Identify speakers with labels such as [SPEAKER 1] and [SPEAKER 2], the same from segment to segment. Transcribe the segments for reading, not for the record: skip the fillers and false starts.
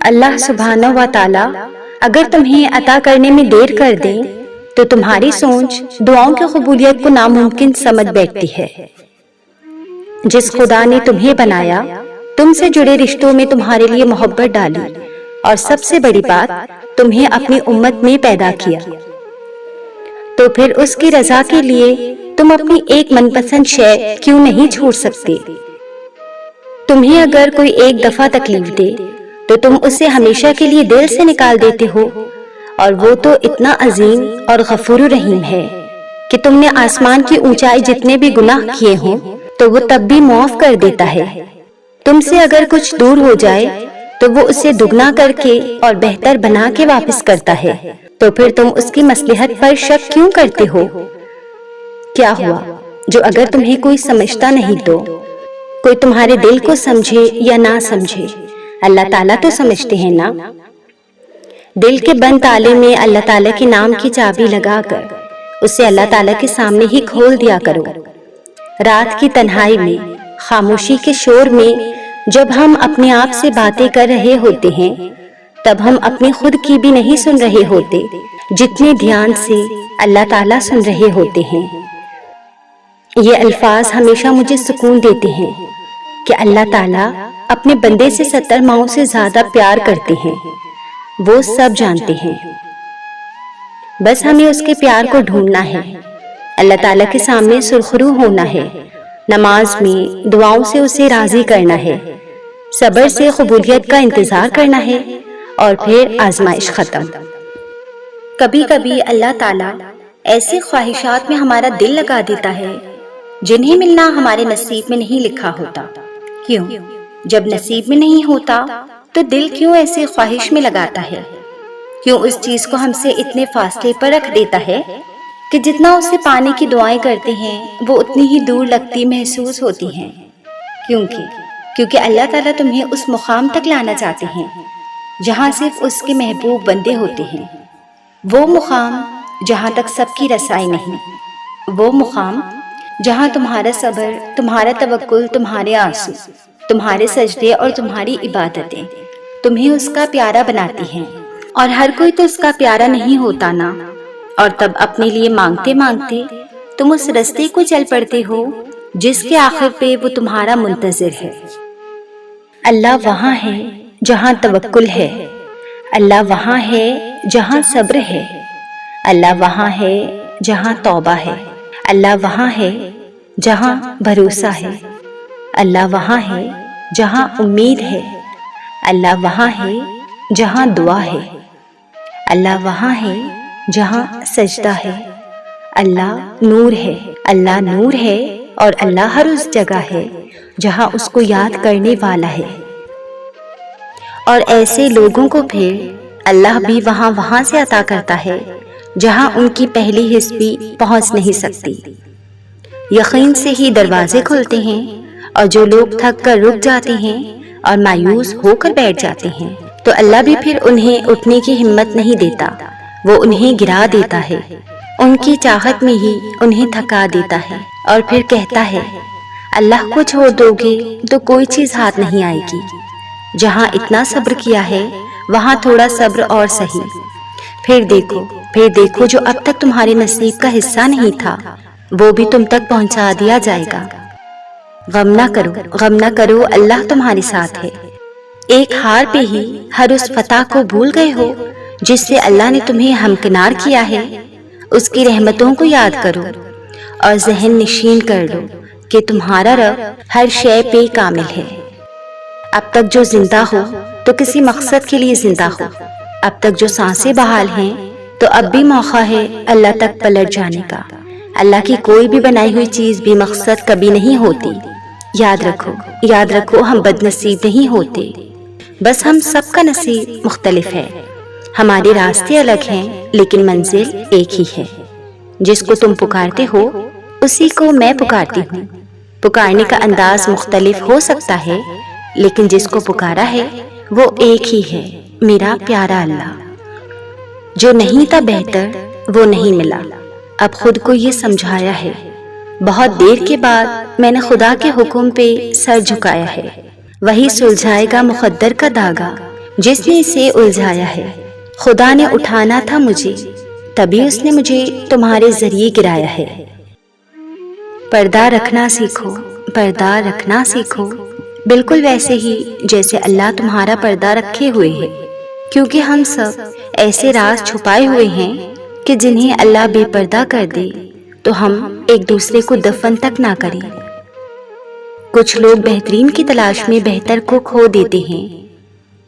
[SPEAKER 1] اللہ سبحانہ و تعالی اگر تمہیں عطا کرنے میں دیر کر دیں تو تمہاری سوچ دعاؤں کی قبولیت کو ناممکن سمجھ بیٹھتی ہے۔ جس خدا نے تمہیں بنایا، تم سے جڑے رشتوں میں تمہارے لیے محبت ڈالی اور سب سے بڑی بات تمہیں اپنی امت میں پیدا کیا، تو پھر اس کی رضا کے لیے تم اپنی ایک من پسند شے کیوں نہیں چھوڑ سکتے؟ تمہیں اگر کوئی ایک دفعہ تکلیف دے تو تم اسے ہمیشہ کے لیے دل سے نکال دیتے ہو، اور وہ تو اتنا عظیم اور غفور رحیم ہے کہ تم نے آسمان کی اونچائی جتنے بھی گناہ کیے ہوں تو وہ تب بھی معاف کر دیتا ہے۔ تم سے اگر کچھ دور ہو جائے تو وہ اسے دگنا کر کے اور بہتر بنا کے واپس کرتا ہے، تو پھر تم اس کی مصلحت پر شک کیوں کرتے ہو؟ کیا ہوا جو اگر تمہیں کوئی سمجھتا نہیں تو؟ کوئی تمہارے دل کو سمجھے یا نہ سمجھے، اللہ تعالیٰ تو سمجھتے ہیں نا۔ دل کے بند تالے میں اللہ تعالیٰ کے نام کی چابی لگا کر اسے اللہ تعالیٰ کے سامنے ہی کھول دیا کرو۔ رات کی تنہائی میں، خاموشی کے شور میں جب ہم اپنے آپ سے باتیں کر رہے ہوتے ہیں تب ہم اپنی خود کی بھی نہیں سن رہے ہوتے جتنے دھیان سے اللہ تعالیٰ سن رہے ہوتے ہیں۔ یہ الفاظ ہمیشہ مجھے سکون دیتے ہیں کہ اللہ تعالیٰ اپنے بندے سے 70 ماؤں سے زیادہ پیار کرتے ہیں، وہ سب جانتے ہیں۔ بس ہمیں اس کے پیار کو ڈھونڈنا ہے، اللہ تعالیٰ کے سامنے سرخرو ہونا ہے، نماز میں دعاؤں سے اسے راضی کرنا ہے، صبر سے قبولیت کا انتظار کرنا ہے، اور پھر آزمائش ختم۔ کبھی کبھی اللہ تعالیٰ ایسے خواہشات میں ہمارا دل لگا دیتا ہے جنہیں ملنا ہمارے نصیب میں نہیں لکھا ہوتا۔ کیوں؟ جب نصیب میں نہیں ہوتا تو دل کیوں ایسے خواہش میں لگاتا ہے؟ کیوں اس چیز کو ہم سے اتنے فاصلے پر رکھ دیتا ہے کہ جتنا اسے پانے کی دعائیں کرتے ہیں وہ اتنی ہی دور لگتی محسوس ہوتی ہیں؟ کیونکہ اللہ تعالیٰ تمہیں اس مقام تک لانا چاہتے ہیں جہاں صرف اس کے محبوب بندے ہوتے ہیں، وہ مقام جہاں تک سب کی رسائی نہیں، وہ مقام جہاں تمہارا صبر، تمہارا توکل، تمہارے آنسو، تمہارے سجدے اور تمہاری عبادتیں تمہیں اس کا پیارا بناتی ہیں۔ اور ہر کوئی تو اس کا پیارا نہیں ہوتا نا، اور تب اپنے لیے مانگتے مانگتے تم اس رستے کو چل پڑتے ہو جس کے آخر پہ وہ تمہارا منتظر ہے۔ اللہ وہاں ہے جہاں توکل ہے، اللہ وہاں ہے جہاں صبر ہے، اللہ وہاں ہے جہاں توبہ ہے، اللہ وہاں ہے جہاں بھروسہ ہے، اللہ وہاں ہے جہاں امید ہے، اللہ وہاں ہے جہاں دعا ہے، اللہ وہاں ہے جہاں سجدہ ہے، اللہ نور ہے، اللہ نور ہے، اور اللہ ہر اس جگہ ہے جہاں اس کو یاد کرنے والا ہے۔ اور ایسے لوگوں کو پھر اللہ بھی وہاں سے عطا کرتا ہے جہاں ان کی پہلی حس بھی پہنچ نہیں سکتی۔ یقین سے ہی دروازے کھلتے ہیں، اور جو لوگ تھک کر رک جاتے ہیں اور مایوس ہو کر بیٹھ جاتے ہیں تو اللہ بھی پھر انہیں اٹھنے کی ہمت نہیں دیتا، وہ انہیں گرا دیتا ہے، ان کی چاہت میں ہی انہیں تھکا دیتا ہے، اور پھر کہتا ہے اللہ کو چھوڑ دو گے تو کوئی چیز ہاتھ نہیں آئے گی، جہاں اتنا صبر کیا ہے وہاں تھوڑا صبر اور سہی، پھر دیکھو جو اب تک تمہارے نصیب کا حصہ نہیں تھا وہ بھی تم تک پہنچا دیا جائے گا۔ غم نہ کرو، اللہ تمہارے ساتھ ہے۔ ایک ہار پہ ہی ہر اس فتح کو بھول گئے ہو جس سے اللہ نے تمہیں ہمکنار کیا ہے، اس کی رحمتوں کو یاد کرو اور ذہن نشین کر لو کہ تمہارا رب ہر شے پہ کامل ہے۔ اب تک جو زندہ ہو تو کسی مقصد کے لیے زندہ ہو، اب تک جو سانسیں بحال ہیں تو اب بھی موقع ہے اللہ تک پلٹ جانے کا۔ اللہ کی کوئی بھی بنائی ہوئی چیز بھی مقصد کبھی نہیں ہوتی۔ یاد رکھو ہم بد نصیب نہیں ہوتے، بس ہم سب کا نصیب مختلف ہے، ہمارے راستے الگ ہیں لیکن منزل ایک ہی ہے۔ جس کو تم پکارتے ہو اسی کو میں پکارتی ہوں۔ پکارنے کا انداز مختلف ہو سکتا ہے لیکن جس کو پکارا ہے وہ ایک ہی ہے، میرا پیارا اللہ۔ جو نہیں تھا بہتر وہ نہیں ملا، اب خود کو یہ سمجھایا ہے۔ بہت دیر کے بعد میں نے خدا کے حکم پہ سر جھکایا ہے، وہی سلجھائے گا مقدر کا دھاگا، جس نے اسے الجھایا ہے۔ خدا نے اٹھانا تھا مجھے، تبھی اس نے مجھے تمہارے ذریعے گرایا ہے۔ پردہ رکھنا سیکھو، پردہ رکھنا سیکھو، بالکل ویسے ہی جیسے اللہ تمہارا پردہ رکھے ہوئے ہے، کیونکہ ہم سب ایسے راز چھپائے ہوئے ہیں کہ جنہیں اللہ بے پردہ کر دے تو ہم ایک دوسرے کو دفن تک نہ کریں۔ کچھ لوگ بہترین کی تلاش میں بہتر کو کھو دیتے ہیں۔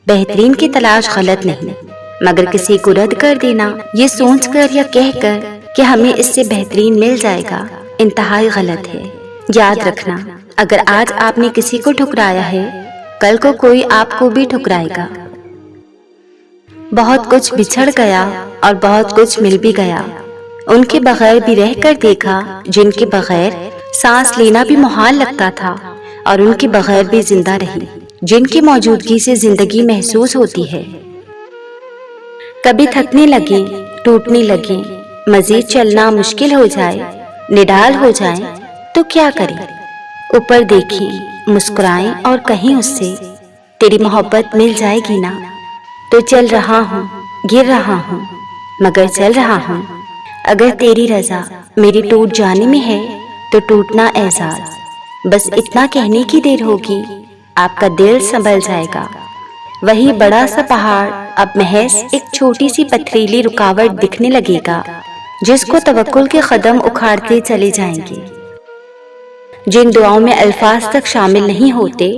[SPEAKER 1] بہترین کی تلاش غلط نہیں، مگر کسی کو رد کر دینا یہ سوچ کر یا کہہ کر کہ ہمیں اس سے بہترین مل جائے گا انتہائی غلط ہے۔ یاد رکھنا، اگر آج آپ نے کسی کو ٹھکرایا ہے، کل کو کوئی آپ کو بھی ٹھکرائے گا۔ بہت کچھ بچھڑ گیا اور بہت کچھ مل بھی گیا۔ ان کے بغیر بھی رہ کر دیکھا جن کے بغیر سانس لینا بھی محال لگتا تھا، اور ان کے بغیر بھی زندہ رہی جن کی موجودگی سے زندگی محسوس ہوتی ہے۔ کبھی تھکنے لگیں، ٹوٹنے لگیں، مزید چلنا مشکل ہو جائے، نڈال ہو جائیں تو کیا کریں؟ اوپر دیکھیں، مسکرائیں اور کہیں اس سے تیری محبت مل جائے گی نا۔ تو چل رہا ہوں، گر رہا ہوں، مگر چل رہا ہوں۔ اگر تیری رضا میری ٹوٹ جانے میں ہے تو ٹوٹنا اعزاز۔ بس اتنا کہنے کی دیر ہوگی، آپ کا دل سنبھل جائے گا۔ وہی بڑا سا پہاڑ اب محض ایک چھوٹی سی پتھریلی رکاوٹ دکھنے لگے گا جس کو توکل کے قدم اکھاڑتے چلے جائیں گے۔ جن دعاؤں میں الفاظ تک شامل نہیں ہوتے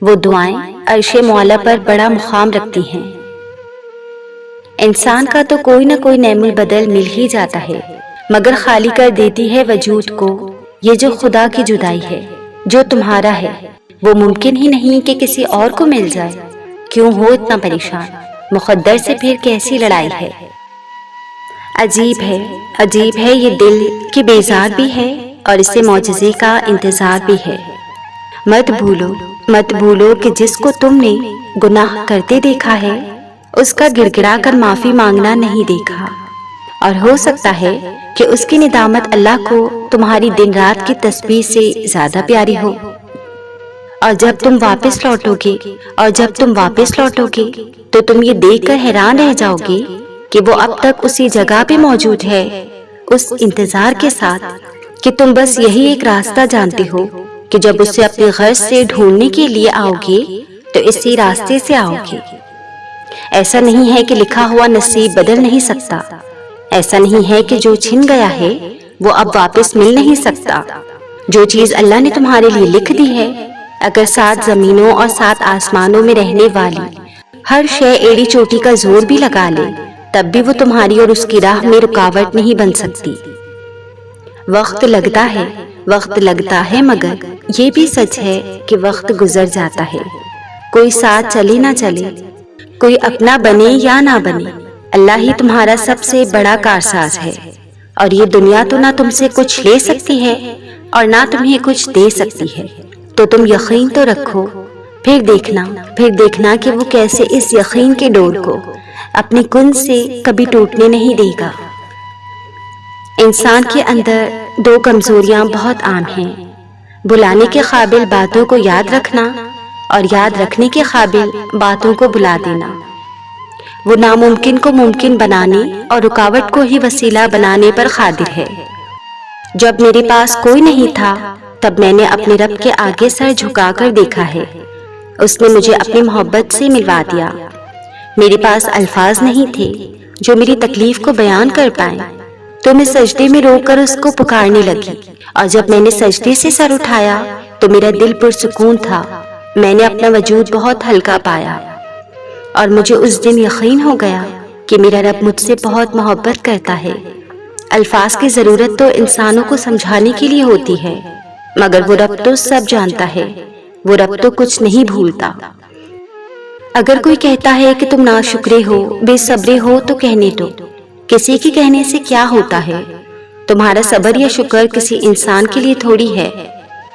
[SPEAKER 1] وہ دعائیں عرش معلا پر بڑا مقام رکھتی ہیں۔ انسان کا تو کوئی نہ کوئی نعم البدل مل ہی جاتا ہے، مگر خالی کر دیتی ہے وجود کو یہ جو خدا کی جدائی ہے۔ جو تمہارا ہے وہ ممکن ہی نہیں کہ کسی اور کو مل جائے۔ کیوں ہو اتنا پریشان؟ مقدر سے پھر کیسی لڑائی ہے؟ عجیب ہے، عجیب ہے یہ دل کہ بیزار بھی ہے اور اسے معجزے کا انتظار بھی ہے۔ مت بھولو، مت بھولو کہ جس کو تم نے گناہ کرتے دیکھا ہے اس کا گڑ گڑا کر معافی مانگنا نہیں دیکھا، اور ہو سکتا ہے کہ اس کی ندامت اللہ کو تمہاری دن رات کی تسبیح سے زیادہ پیاری ہو۔ اور جب تم واپس لوٹو گے تو تم یہ دیکھ کر حیران رہ جاؤ گے کہ وہ اب تک اسی جگہ پہ موجود ہے، اس انتظار کے ساتھ کہ تم بس یہی ایک راستہ جانتے ہو کہ جب اسے اپنی غرض سے ڈھونڈنے کے لیے آؤ گے تو اسی راستے سے آؤ گے۔ ایسا نہیں ہے کہ لکھا ہوا نصیب بدل نہیں سکتا، ایسا نہیں ہے کہ جو چھن گیا ہے وہ اب واپس مل نہیں سکتا۔ جو چیز اللہ نے تمہارے لیے لکھ دی ہے، اگر 7 زمینوں اور 7 آسمانوں میں رہنے والی ہر شے ایڑی چوٹی کا زور بھی لگا لے تب بھی وہ تمہاری اور اس کی راہ میں رکاوٹ نہیں بن سکتی۔ وقت لگتا ہے مگر یہ بھی سچ ہے کہ وقت گزر جاتا ہے۔ کوئی ساتھ چلے نہ چلے، کوئی اپنا بنے یا نہ بنے، اللہ ہی تمہارا سب سے بڑا کارساز ہے، اور یہ دنیا تو نہ تم سے کچھ لے سکتی ہے اور نہ تمہیں کچھ دے سکتی ہے۔ تو تم یقین تو رکھو، پھر دیکھنا کہ وہ کیسے اس یقین کے ڈور کو اپنی کن سے کبھی ٹوٹنے نہیں دے گا۔ انسان کے اندر 2 کمزوریاں بہت عام ہیں، بلانے کے قابل باتوں کو یاد رکھنا اور یاد رکھنے کے قابل باتوں کو بلا دینا۔ وہ ناممکن کو ممکن بنانے اور رکاوٹ کو ہی وسیلہ بنانے پر قادر ہے۔ جب میرے پاس کوئی نہیں تھا تب میں نے اپنے رب کے آگے سر جھکا کر دیکھا ہے، اس نے مجھے اپنی محبت سے ملوا دیا۔ میرے پاس الفاظ نہیں تھے جو میری تکلیف کو بیان کر پائیں، تو میں سجدے میں رو کر اس کو پکارنے لگی، اور جب میں نے سجدے سے سر اٹھایا تو میرا دل پرسکون تھا۔ میں نے اپنا وجود بہت ہلکا پایا، اور مجھے اس دن یقین ہو گیا کہ میرا رب مجھ سے بہت محبت کرتا ہے۔ الفاظ کی ضرورت تو انسانوں کو سمجھانے کے لیے ہوتی ہے، مگر وہ رب تو سب جانتا ہے، وہ رب تو کچھ نہیں بھولتا۔ اگر کوئی کہتا ہے کہ تم ناشکرے ہو، بے صبرے ہو تو کہنے دو، کسی کے کہنے سے کیا ہوتا ہے؟ تمہارا صبر یا شکر کسی انسان کے لیے تھوڑی ہے۔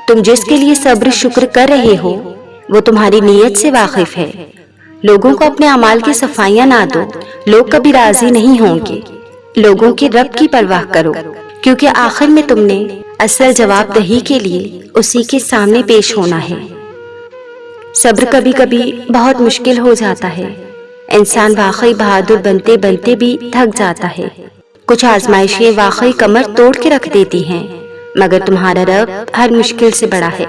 [SPEAKER 1] تم جس کے لیے صبر شکر کر رہے ہو وہ تمہاری نیت سے واقف ہے۔ لوگوں کو اپنے اعمال کی صفائیاں نہ دو، لوگ کبھی راضی نہیں ہوں گے۔ لوگوں کے رب کی پرواہ کرو، کیونکہ آخر میں تم نے اصل جواب دہی کے لیے اسی کے سامنے پیش ہونا ہے۔ صبر کبھی کبھی بہت مشکل ہو جاتا ہے، انسان واقعی بہادر بنتے بنتے بھی تھک جاتا ہے۔ کچھ آزمائشیں واقعی کمر توڑ کے رکھ دیتی ہیں، مگر تمہارا رب ہر مشکل سے بڑا ہے۔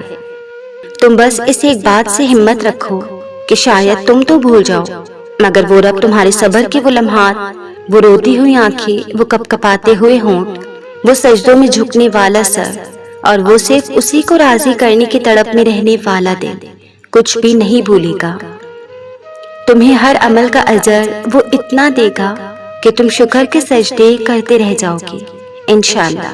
[SPEAKER 1] تم بس اس ایک بات سے ہمت رکھو کہ شاید تم تو بھول جاؤ، مگر وہ رب تمہارے صبر کے وہ لمحات، وہ روتی ہوئی آنکھیں، وہ کپ کپاتے ہوئے ہونٹ، وہ سجدوں میں جھکنے والا سر، اور وہ صرف اسی کو راضی کرنے کی تڑپ میں رہنے والا دل کچھ بھی نہیں بھولے گا۔ تمہیں ہر عمل کا اجر وہ اتنا دے گا کہ تم شکر کے سجدے کرتے رہ جاؤ گی انشاءاللہ۔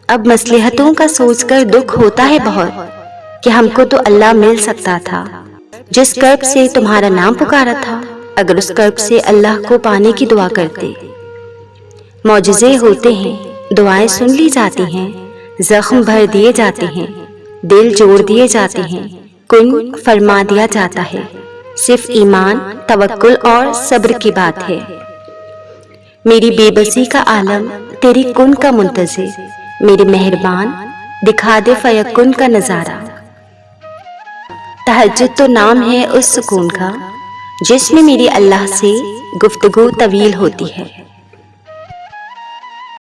[SPEAKER 1] اب مصلحتوں کا سوچ کر دکھ ہوتا ہے بہت کہ ہم کو تو اللہ مل سکتا تھا جس کرب سے تمہارا نام پکارا تھا، اگر اس کرب سے اللہ کو پانے کی دعا کرتے۔ معجزے ہوتے ہیں، دعائیں سن لی جاتی ہیں، زخم بھر دیے جاتے ہیں، دل جوڑ دیے جاتے ہیں، کن فرما دیا جاتا ہے۔ صرف ایمان، توکل اور صبر کی بات ہے۔ میری بے بسی کا عالم، تیری کن کا منتظر، میرے مہربان دکھا دے فیکن کا نظارہ۔ تہجد تو نام ہے اس سکون کا جس میں میری اللہ سے گفتگو طویل ہوتی ہے۔